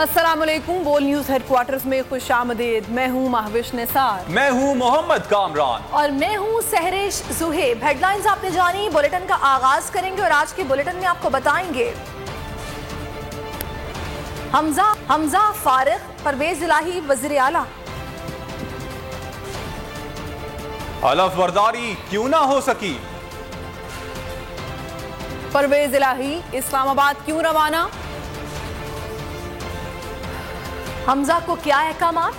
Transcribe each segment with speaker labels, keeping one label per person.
Speaker 1: अस्सलामुअलैकुम। बोल news headquarters में खुशामदीद। मैं हूँ महविश निसार।
Speaker 2: मैं हूँ मोहम्मद कामरान
Speaker 1: और मैं हूँ सहरिश जुहेब। हेडलाइंस आपने जानी, बुलेटिन का आगाज करेंगे और आज के बुलेटिन में आपको बताएंगे हमजा फारिग, परवेज इलाही वजीर आला।
Speaker 2: हलफ बर्दारी क्यों ना हो सकी,
Speaker 1: परवेज इलाही इस्लामाबाद क्यों रवाना, हमजा को क्या अहकामात,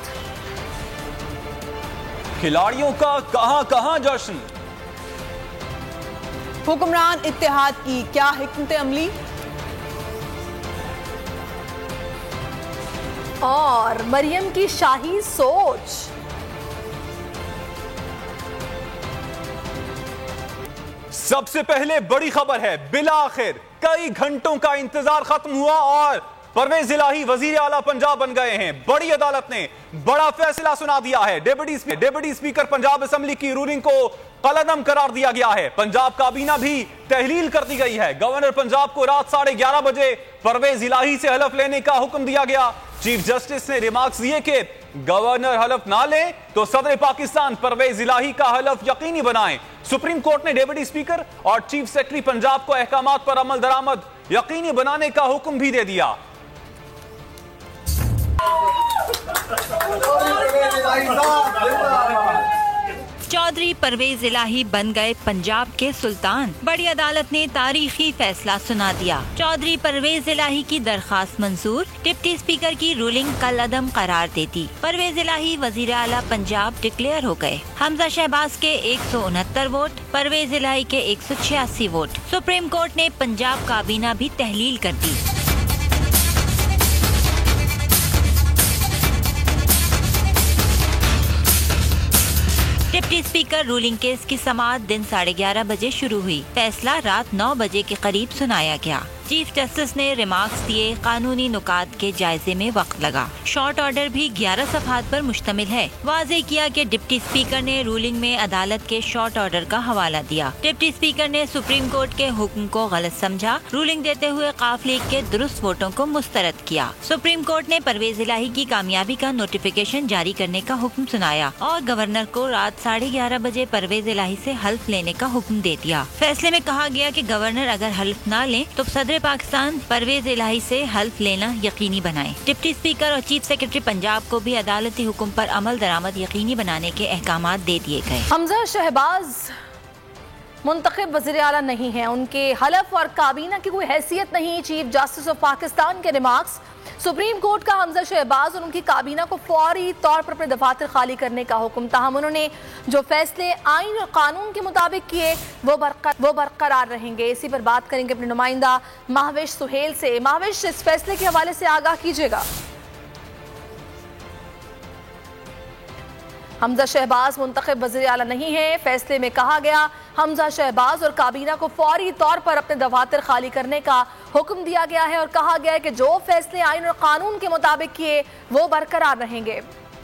Speaker 2: खिलाड़ियों का कहां कहां जश्न,
Speaker 1: हुक्मरान इत्तेहाद की क्या हिकमत अमली, और मरियम की शाही सोच।
Speaker 2: सबसे पहले बड़ी खबर है, बिलाखिर कई घंटों का इंतजार खत्म हुआ और परवेज इलाही वजीर आला पंजाब बन गए हैं। बड़ी अदालत ने बड़ा फैसला सुना दिया है। डिप्टी स्पीकर पंजाब असेंबली की रूलिंग को कलअदम करार दिया गया है। पंजाब काबीना भी तहलील कर दी गई है। गवर्नर पंजाब को रात 11:30 बजे परवेज इलाही से हलफ लेने का हुक्म दिया गया। चीफ जस्टिस ने रिमार्क्स दिए कि गवर्नर हलफ ना ले तो सदर पाकिस्तान परवेज इलाही का हलफ यकीनी बनाएं। सुप्रीम कोर्ट ने डिप्टी स्पीकर और चीफ सेक्रेटरी पंजाब को अहकामात पर अमल दरामद यकीनी बनाने का हुक्म भी दे दिया।
Speaker 3: चौधरी परवेज इलाही बन गए पंजाब के सुल्तान। बड़ी अदालत ने तारीखी फैसला सुना दिया। चौधरी परवेज इलाही की दरखास्त मंजूर। डिप्टी स्पीकर की रूलिंग कलअदम करार देती। परवेज इलाही वजीर आला पंजाब डिक्लेयर हो गए। हमजा शहबाज के 169 वोट, परवेज इलाही के 186 वोट। सुप्रीम कोर्ट ने पंजाब काबीना भी तहलील कर दी। डिप्टी स्पीकर रूलिंग केस की समाअत दिन 11:30 बजे शुरू हुई। फैसला रात 9 बजे के करीब सुनाया गया। चीफ जस्टिस ने रिमार्क्स दिए। कानूनी नुकात के जायजे में वक्त लगा। शॉर्ट ऑर्डर भी 11 सफहात पर मुश्तमिल है। वाज़ेह किया कि डिप्टी स्पीकर ने रूलिंग में अदालत के शॉर्ट ऑर्डर का हवाला दिया। डिप्टी स्पीकर ने सुप्रीम कोर्ट के हुक्म को गलत समझा। रूलिंग देते हुए काफ लीग के दुरुस्त वोटों को मुस्तरद किया। सुप्रीम कोर्ट ने परवेज इलाही की कामयाबी का नोटिफिकेशन जारी करने का हुक्म सुनाया और गवर्नर को रात 11:30 बजे परवेज इलाही से हल्फ लेने का हुक्म दे दिया। फैसले में कहा गया कि गवर्नर अगर हल्फ न ले तो सदर पाकिस्तान परवेज इलाही से हल्फ लेना यकीनी बनाए। डिप्टी स्पीकर और चीफ सेक्रेटरी पंजाब को भी अदालती हुक्म पर अमल दरामद यकीनी बनाने के अहकामात दे दिए गए।
Speaker 1: हमजा शहबाज मुंतखब वज़ीर आला नहीं है। उनके हलफ और काबीना की कोई हैसियत नहीं। चीफ जस्टिस ऑफ पाकिस्तान के रिमार्क्स। सुप्रीम कोर्ट का हमजा शहबाज और उनकी काबीना को फौरी तौर पर अपने दफातर खाली करने का हुक्म। ताहम उन्होंने जो फैसले आइन और कानून के मुताबिक किए वो बरकरार रहेंगे। इसी पर बात करेंगे अपने नुमाइंदा महविश सुहेल से। महविश, इस फैसले के हवाले से आगाह कीजिएगा। हमजा शहबाज मुंतखब वज़ीर आला नहीं है। फैसले में कहा गया हमजा शहबाज और काबीना को फौरी तौर पर अपने दफातर खाली करने का हुक्म दिया गया है और कहा गया है कि जो फैसले आइन और कानून के मुताबिक किए वो बरकरार रहेंगे।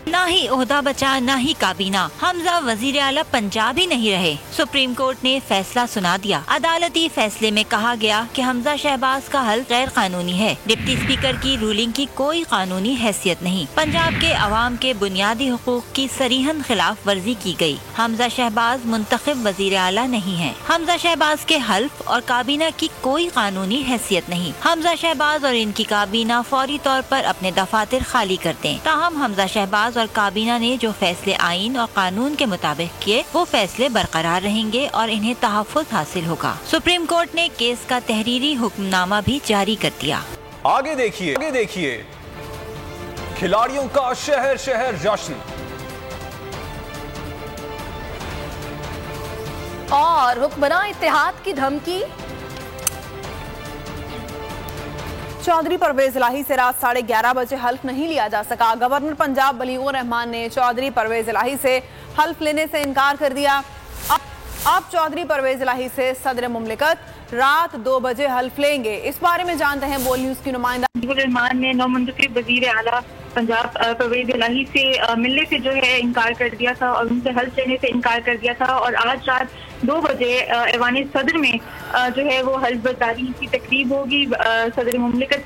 Speaker 3: ना ही ओहदा बचा ना ही काबीना। हमजा वजीर आला पंजाब ही नहीं रहे। सुप्रीम कोर्ट ने फैसला सुना दिया। अदालती फैसले में कहा गया कि हमजा शहबाज का हल गैर कानूनी है। डिप्टी स्पीकर की रूलिंग की कोई कानूनी हैसियत नहीं। पंजाब के अवाम के बुनियादी हुकूक की सरीहन खिलाफ वर्जी की गई। हमजा शहबाज मुंतखब वजीर आला नहीं है। हमजा शहबाज के हल्फ और काबीना की कोई कानूनी हैसियत नहीं। हमजा शहबाज और इनकी काबीना फौरी तौर पर अपने दफातर खाली कर दें। ताहम हमजा शहबाज और काबीना ने जो फैसले आइन और कानून के मुताबिक किए वो फैसले बरकरार रहेंगे और इन्हें तहफ़्फ़ुज़ हासिल होगा। सुप्रीम कोर्ट ने केस का तहरीरी हुक्मनामा भी जारी कर दिया।
Speaker 2: आगे देखिए खिलाड़ियों का शहर शहर जश्न।
Speaker 1: और हुक्मरान इत्तेहाद की धमकी। चौधरी परवेज इलाही से रात 11:30 बजे हल्फ नहीं लिया जा सका। गवर्नर पंजाब बलीगुर रहमान ने चौधरी परवेज इलाही से हल्फ लेने से इनकार कर दिया। अब चौधरी परवेज इलाही से सदर मुमलिकत रात 2 बजे हल्फ लेंगे। इस बारे में जानते हैं बोल न्यूज की नुमाइंदा।
Speaker 4: रहमान ने नौमुंतखब वजीर आला पंजाब परवेज इलाही से मिलने से जो है इनकार कर दिया था और उनसे हल्फ लेने से इनकार कर दिया था। और आज रात 2 बजे ऐवान सदर में जो है वो हल्फ बर्दारी की तकरीब होगी। सदर मुमलिकत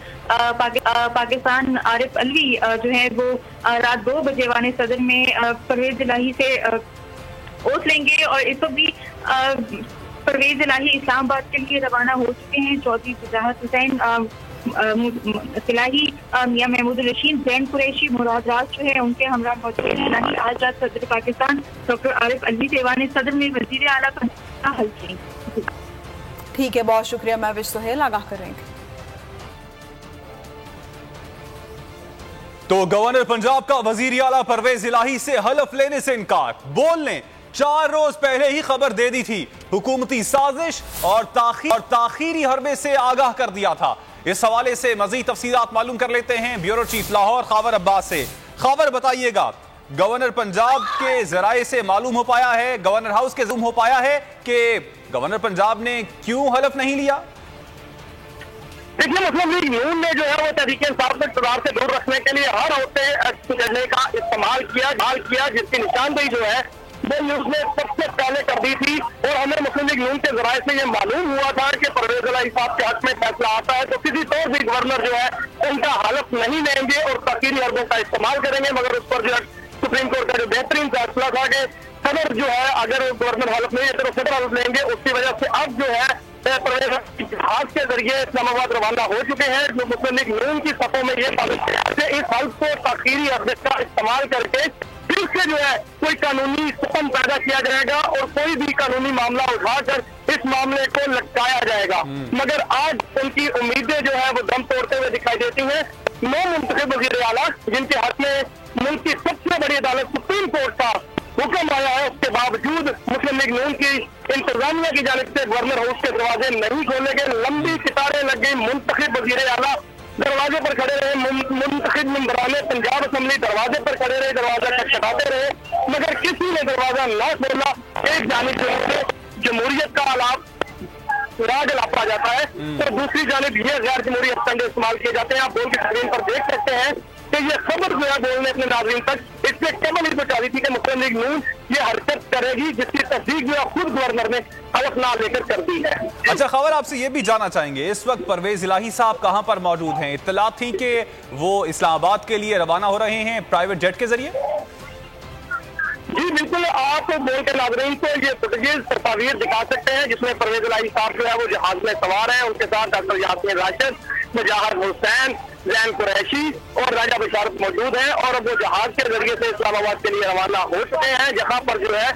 Speaker 4: पाकिस्तान आरिफ अलवी जो है वो रात 2 बजे ऐवान सदर में परवेज इलाही से ओथ लेंगे। और इस वक्त भी परवेज इलाही इस्लामाबाद के लिए रवाना हो चुके हैं। चौधरी वजाहत हुसैन सिलाही, मियां महमूद रशीद, जैन कुरैशी, मुराद राज जो है उनके हमरा मौजूद हैं। इलाही आज रात सदर पाकिस्तान डॉक्टर आरिफ अलवी से ऐवान सदर में वजीर आला का हल्फ लेंगे।
Speaker 5: ठीक है, बहुत शुक्रिया महविश सोहेल, आगाह करेंगे।
Speaker 2: तो गवर्नर पंजाब का वजीर आला परवेज इलाही से हलफ लेने से इनकार। बोलने 4 रोज पहले ही खबर दे दी थी, हुकूमती साजिश और ताखीरी हरबे से आगाह कर दिया था। इस हवाले से मजीद तफसीलात मालूम कर लेते हैं ब्यूरो चीफ लाहौर खावर अब्बास से। खबर बताइएगा, गवर्नर पंजाब के जराए से मालूम हो पाया है, गवर्नर हाउस के जूम हो पाया है कि गवर्नर पंजाब ने क्यों हलफ नहीं लिया?
Speaker 6: देखिए, मुस्लिम लीग नून ने जो है वो तहरीक इंसाफ को इक़्तिदार से दूर रखने के लिए हर हफ्ते करने का इस्तेमाल किया जिसकी निशानदेही जो है वो न्यूज ने सबसे पहले कर दी थी। और हमें मुस्लिम लीग नून के जराए से ये मालूम हुआ था कि परवेज इलाही साहब के हक में फैसला आता है तो किसी तौर भी गवर्नर जो है उनका हलफ नहीं लेंगे और ताकीरी हरबों का इस्तेमाल करेंगे। मगर उस पर जो है सुप्रीम कोर्ट का जो बेहतरीन फैसला था कि सदर जो है अगर गवर्नर हलफ नहीं लेते तो सदर हलफ लेंगे, उसकी वजह से अब जो है परवेज जहाज के जरिए इस्लामाबाद रवाना हो चुके हैं। जो मुस्लिम लीग नून की सफों में ये इस हल्फ को ताकीरी हरबे का इस्तेमाल करके फिर से जो है कोई कानूनी सुकून पैदा किया जाएगा और कोई भी कानूनी मामला उठाकर इस मामले को लटकाया जाएगा। मगर आज उनकी उम्मीदें जो है वो दम तोड़ते हुए दिखाई देती हैं। 9 मुंतखब वज़ीर आला जिनके हाथ में मुल्क की सबसे बड़ी अदालत सुप्रीम कोर्ट का हुक्म आया है, उसके बावजूद मुस्लिम लीग नून की इंतजामिया की जानिब से गवर्नर हाउस के दरवाजे नहीं खोले गए। लंबी कतारें लग गई, मुंतखब वज़ीर आला दरवाजे पर खड़े रहे, मुंतखब मेंबरान पंजाब असेंबली दरवाजे पर खड़े रहे, दरवाजा खटखटाते रहे, मगर किसी ने दरवाजा न खोला। एक जानिब से जमहूरियत का आलाप राग लापा जाता है तो दूसरी जानिब ये गैर जमहूरी हथकंडे इस्तेमाल किए जाते हैं। आप बोल के स्क्रीन पर देख सकते हैं कि ये खबर जो है बोलने अपने नाज़रीन तक इससे केवल इसको चाह रही थी कि मुस्लिम लीग नून ये हरकत करेगी जिसकी तस्दीक जो है खुद गवर्नर ने हलफ ना लेकर कर दी है।
Speaker 2: अच्छा, खबर आपसे ये भी जानना चाहेंगे, इस वक्त परवेज इलाही साहब कहां पर मौजूद हैं? इत्तला थी कि वो इस्लामाबाद के लिए रवाना हो रहे हैं प्राइवेट जेट के जरिए?
Speaker 6: जी बिल्कुल, आप बोल के नाज़रीन को ये फुटेज तस्वीर दिखा सकते हैं जिसमें परवेज इलाही साहब जो है वो जहाज में सवार हैं। उनके साथ डॉक्टर यासीन राशिद, मुजाहिर हुसैन, जैन कुरैशी और राजा बशारत मौजूद हैं और अब वो जहाज के जरिए से इस्लामाबाद के लिए रवाना हो चुके हैं, जहां पर जो है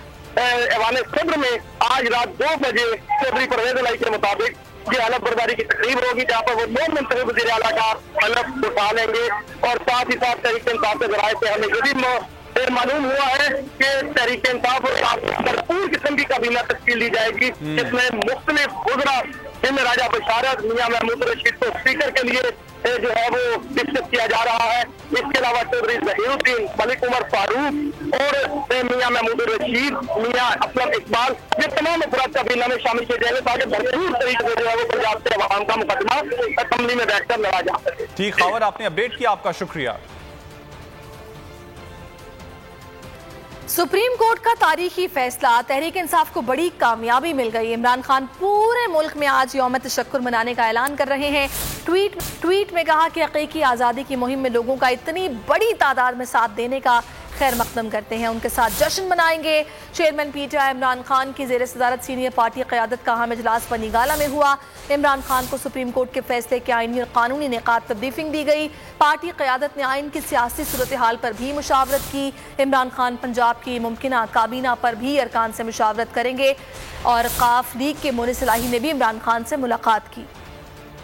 Speaker 6: ऐवान सदर में आज रात 2 बजे चौधरी परवेज इलाही के मुताबिक ये हलफ बर्दारी की तकरीब होगी, जहाँ पर वो 9 मुंतखब वज़ीर आला का हलफ उठा लेंगे। और साथ ही साथ तहरीक इंसाफ के जराए से हमें ये भी मालूम हुआ है कि तहरीक इंसाफ भरपूर किस्म की काबीना तश्कील दी जाएगी जिसमें मुख्तलिफ गुज़रा जिनमें राजा बशारत, मियां महमूद रशीद को स्पीकर के लिए जो है वो डिस्कस किया जा रहा है। इसके अलावा चौधरी ज़हीरुद्दीन, मलिक उमर फारूक और मियां महमूद रशीद, मियां असलम इकबाल, ये तमाम अफराद काबीना में शामिल किए जाएंगे ताकि भरपूर तरीके से जो है वो पंजाब से अवाम का मुकदमा असेंबली में बैठकर लड़ा जा सके।
Speaker 2: ठीक खबर आपने अपडेट किया, आपका शुक्रिया।
Speaker 1: सुप्रीम कोर्ट का तारीखी फैसला, तहरीक इंसाफ को बड़ी कामयाबी मिल गई। इमरान खान पूरे मुल्क में आज यौम तशक्कुर मनाने का ऐलान कर रहे हैं। ट्वीट में कहा कि हकीकी आज़ादी की मुहिम में लोगों का इतनी बड़ी तादाद में साथ देने का खैर मकदम करते हैं, उनके साथ जश्न मनाएंगे। चेयरमैन पीटीआई इमरान खान की ज़ेर सदारत सीनियर पार्टी क़यादत का अहम इजलास बनीगाला में हुआ। इमरान खान को सुप्रीम कोर्ट के फैसले के आईनी और कानूनी निकात पर ब्रीफिंग दी गई। पार्टी क़यादत ने आइन की सियासी सूरत हाल पर भी मुशावरत की। इमरान खान पंजाब की मुमकिना काबीना पर भी अरकान से मुशावरत करेंगे और काफ लीग के मोनिस इलाही ने भी इमरान खान से मुलाकात की।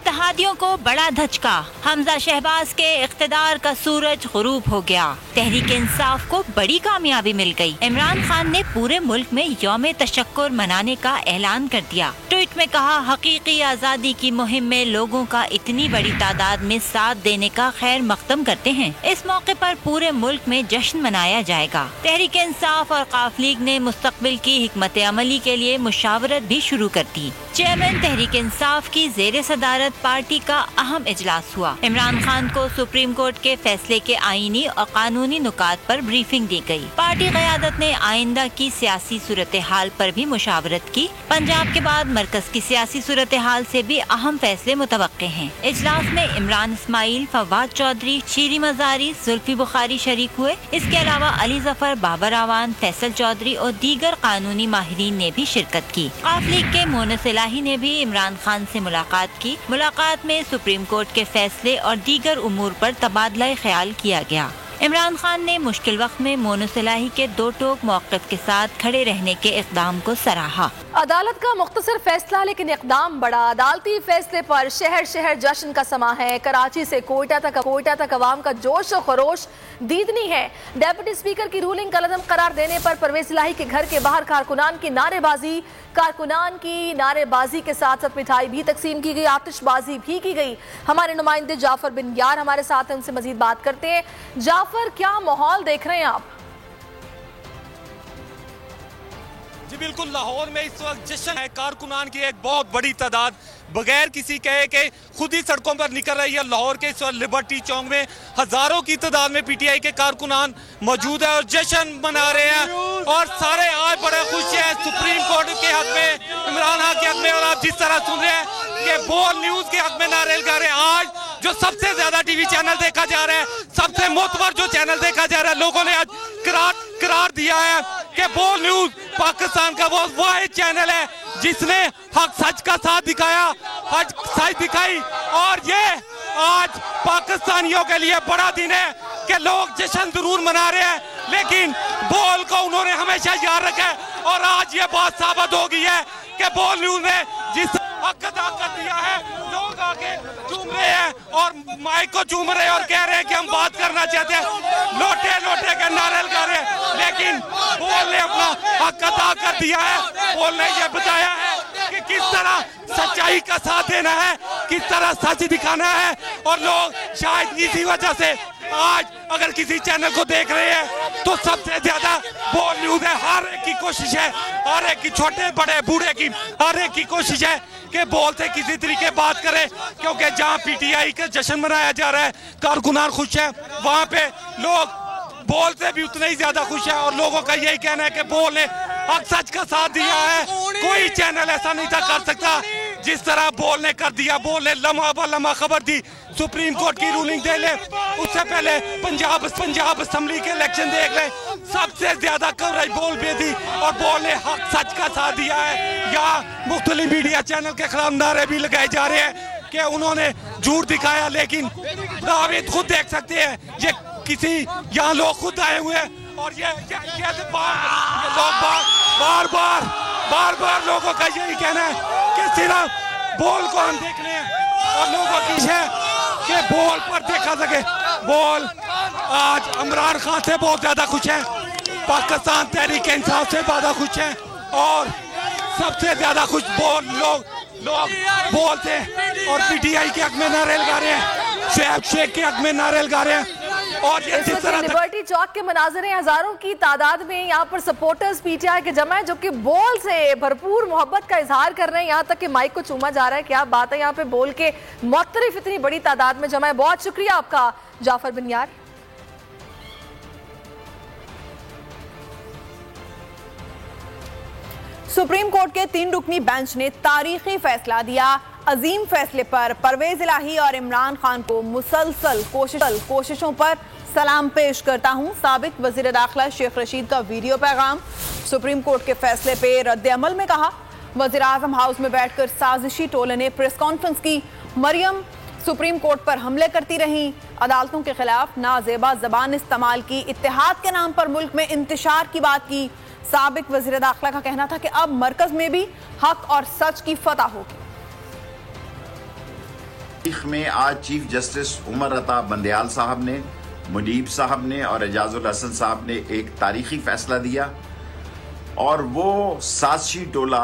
Speaker 3: इत्तेहादियों को बड़ा धचका, हमजा शहबाज के इख्तिदार का सूरज गुरूब हो गया। तहरीक इंसाफ को बड़ी कामयाबी मिल गई। इमरान खान ने पूरे मुल्क में यौम तशक्कुर मनाने का ऐलान कर दिया। ट्वीट में कहा, हकीकी आजादी की मुहिम में लोगों का इतनी बड़ी तादाद में साथ देने का खैर मकदम करते हैं। इस मौके पर पूरे मुल्क में जश्न मनाया जाएगा। तहरीक इंसाफ और काफ लीग ने मुस्तकबिल की हिकमत अमली के लिए मुशावरत भी शुरू कर दी। चेयरमैन तहरीक इंसाफ की ज़ेर सदारत पार्टी का अहम इजलास हुआ। इमरान खान को सुप्रीम कोर्ट के फैसले के आईनी और कानूनी नुकात पर ब्रीफिंग दी गई। पार्टी क़यादत ने आइंदा की सियासी सूरत हाल पर भी मुशावरत की। पंजाब के बाद मरकज की सियासी सूरत हाल से भी अहम फैसले मुतवक्के हैं। इजलास में इमरान इस्माइल, फवाद चौधरी, शीरी मजारी, जुल्फी बुखारी शरीक हुए। इसके अलावा अली जफर, बाबर आवान, फैसल चौधरी और दीगर कानूनी माहिरीन ने भी शिरकत की। काफ लीग के मोनस इलाही ने भी इमरान खान से मुलाकात की। मुलाकात में सुप्रीम कोर्ट के फैसले और दीगर उमूर पर तबादला ख्याल किया गया। इमरान खान ने मुश्किल वक्त में मोनस इलाही के दो टोक मौक़िफ़ के साथ खड़े रहने के इक़दाम को सराहा।
Speaker 1: अदालत का मुख्तसर फैसला लेकिन इक़दाम बड़ा। अदालती फैसले पर शहर शहर जश्न का समा है। कराची से कोयटा तक अवाम का जोश और खरोश दीदनी है। डेप्यूटी स्पीकर की रूलिंग कलअदम करार देने पर परवेज इलाही के घर के बाहर कारकुनान की नारेबाजी के साथ साथ मिठाई भी तकसीम की गई, आतिशबाजी भी की गई। हमारे नुमाइंदे जाफर बिन यार हमारे साथ हैं, उनसे मजीद बात करते हैं। जाफर, क्या माहौल देख रहे हैं आप?
Speaker 7: जी बिल्कुल, लाहौर में इस वक्त जश्न है। कारकुनान की एक बहुत बड़ी तादाद बगैर किसी कहे के खुद ही सड़कों पर निकल रही है। लाहौर के इस वक्त लिबर्टी चौक में हजारों की तादाद में पीटीआई के कारकुनान मौजूद है और जश्न मना रहे हैं और सारे आज बड़े खुश हैं सुप्रीम कोर्ट के हक में, इमरान खान के हक में। और आप जिस तरह सुन रहे हैं कि बोल न्यूज के हक में नारे लगा रहे हैं। आज जो सबसे ज्यादा टीवी चैनल देखा जा रहा है, सबसे मोतबर जो चैनल देखा जा रहा है, लोगों ने आज करार दिया है कि बोल न्यूज पाकिस्तान का वो वाहिद चैनल है जिसने हक सच का साथ दिखाया, हक सच दिखाई। और ये आज पाकिस्तानियों के लिए बड़ा दिन है कि लोग जश्न जरूर मना रहे हैं लेकिन बोल को उन्होंने हमेशा याद रखा है। और आज ये बात साबित हो गई है कि बोल न्यूज ने जिस हक अदा कर दिया है, लोग आके चूम रहे हैं और माइक को चूम रहे हैं और कह रहे हैं कि हम बात करना चाहते हैं। लोटे लोटे के नारे लगा रहे हैं लेकिन बोल ने अपना हक अदा कर दिया है। बोल ने यह बताया है कि किस तरह सच्चाई का साथ देना है, किस तरह सच दिखाना है। और लोग शायद इसी वजह से आज अगर किसी चैनल को देख रहे हैं तो सबसे ज्यादा बोल न्यूज है। हर एक की कोशिश है, हर एक की, छोटे बड़े बूढ़े की, हर एक की कोशिश है कि बोल से किसी तरीके बात करें, क्योंकि जहां पीटीआई का जश्न मनाया जा रहा है, कारकुनान खुश है, वहां पे लोग बोल से भी उतने ही ज्यादा खुश है। और लोगों का यही कहना है कि बोल ने हक सच का साथ दिया है। कोई चैनल ऐसा नहीं था कर सकता जिस तरह बोल ने कर दिया। बोल ने लम्हा खबर दी सुप्रीम कोर्ट की रूलिंग दे ले, उससे पहले पंजाब असेंबली के इलेक्शन देख ले, सबसे ज्यादा कवरेज बोल पे दी और बोल ने हक सच का साथ दिया है। या मुख्तलिफ मीडिया चैनल के खिलाफ नारे भी लगाए जा रहे हैं कि उन्होंने झूठ दिखाया, लेकिन आप खुद देख सकते हैं ये किसी यहाँ लोग खुद आए हुए हैं और ये लोग बार बार लोगों का यही कहना है कि सिर्फ बोल को हम देख रहे हैं और लोगों की है कि बोल पर देखा सके। बोल आज इमरान खान से बहुत ज्यादा खुश है, पाकिस्तान तहरीक इंसाफ से ज्यादा खुश है और सबसे ज्यादा खुश बोल लोग बोलते हैं। और पीटीआई के हक में नारे लगा रहे हैं, शहब शेख के हक में नारे लगा रहे हैं। और
Speaker 1: जिस तरह लिबर्टी चौक के मनाजरे हजारों की तादाद में यहाँ पर सपोर्टर्स पीटीआई के जमा है जो कि बोल से भरपूर मोहब्बत का इजहार कर रहे हैं, यहाँ तक कि माइक को चूमा जा रहा है। क्या बात है, यहाँ पे बोल के मुख्तलिफ इतनी बड़ी तादाद में जमा है। बहुत शुक्रिया आपका जाफर बिन यार।
Speaker 5: सुप्रीम कोर्ट के 3 रुकनी बेंच ने तारीखी फैसला दिया। अजीम फैसले पर परवेज इलाही और इमरान खान को मुसलसल कोशिशों पर सलाम पेश करता हूं। साबिक वजीर दाखिला शेख रशीद का वीडियो पैगाम। सुप्रीम कोर्ट के फैसले पे रद्द अमल में कहा, वजीर आजम हाउस में बैठकर साजिशी टोले ने प्रेस कॉन्फ्रेंस की। मरियम सुप्रीम कोर्ट पर हमले करती रहीं, अदालतों के खिलाफ नाजेबा जबान इस्तेमाल की, इत्तेहाद के नाम पर मुल्क में इंतशार की बात की। साबिक वजीर दाखिला का कहना था कि अब मरकज में भी हक और सच की फतह होगी।
Speaker 8: में आज चीफ जस्टिस उमर अता बंदयाल साहब ने, मुनीब साहब ने और एजाजुल हसन साहब ने एक तारीखी फैसला दिया और वो साजिशी टोला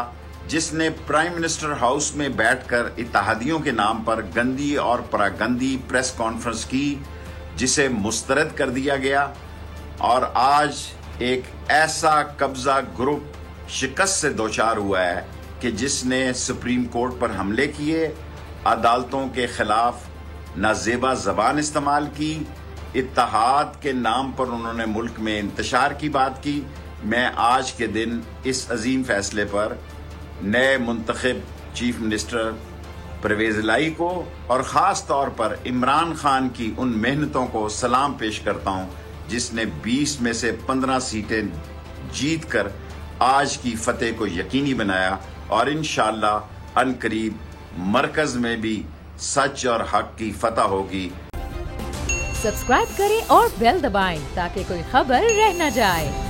Speaker 8: जिसने प्राइम मिनिस्टर हाउस में बैठकर इत्तेहादियों के नाम पर गंदी और परागंदी प्रेस कॉन्फ्रेंस की, जिसे मुस्तरद कर दिया गया। और आज एक ऐसा कब्जा ग्रुप शिकस्त से दोचार हुआ है कि जिसने सुप्रीम कोर्ट पर हमले किए, अदालतों के खिलाफ नाजेबा जबान इस्तेमाल की, इत्तेहाद के नाम पर उन्होंने मुल्क में इंतशार की बात की। मैं आज के दिन इस अजीम फैसले पर नए मुंतखब चीफ मिनिस्टर परवेज इलाही को और ख़ास तौर पर इमरान खान की उन मेहनतों को सलाम पेश करता हूँ, जिसने 20 में से 15 सीटें जीतकर आज की फतेह को यकीनी बनाया। और इंशाअल्लाह अनकरीब मरकज में भी सच और हक की फतह होगी।
Speaker 9: सब्सक्राइब करें और बेल दबाएं ताकि कोई खबर रह न जाए।